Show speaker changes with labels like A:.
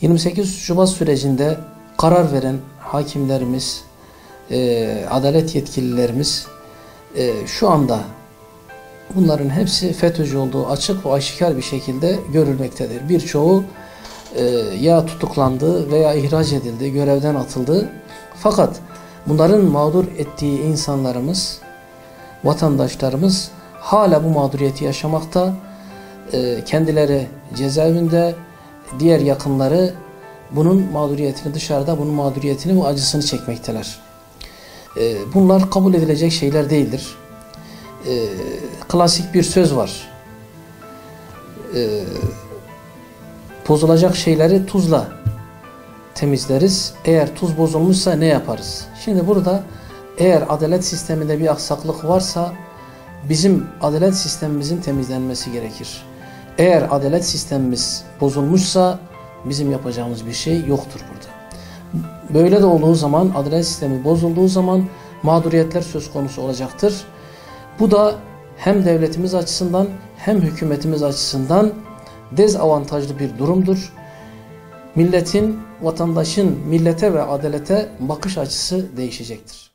A: 28 Şubat sürecinde karar veren hakimlerimiz, adalet yetkililerimiz şu anda bunların hepsi FETÖ'cü olduğu açık ve aşikar bir şekilde görülmektedir. Birçoğu ya tutuklandı veya ihraç edildi, görevden atıldı. Fakat bunların mağdur ettiği insanlarımız, vatandaşlarımız hala bu mağduriyeti yaşamakta. Kendileri cezaevinde, diğer yakınları bunun mağduriyetini dışarıda, bunun mağduriyetini ve acısını çekmekteler. Bunlar kabul edilecek şeyler değildir. Klasik bir söz var. Bozulacak şeyleri tuzla temizleriz. Eğer tuz bozulmuşsa ne yaparız? Şimdi burada eğer adalet sisteminde bir aksaklık varsa bizim adalet sistemimizin temizlenmesi gerekir. Eğer adalet sistemimiz bozulmuşsa bizim yapacağımız bir şey yoktur burada. Böyle de olduğu zaman, adalet sistemi bozulduğu zaman mağduriyetler söz konusu olacaktır. Bu da hem devletimiz açısından hem hükümetimiz açısından dezavantajlı bir durumdur. Milletin, vatandaşın millete ve adalete bakış açısı değişecektir.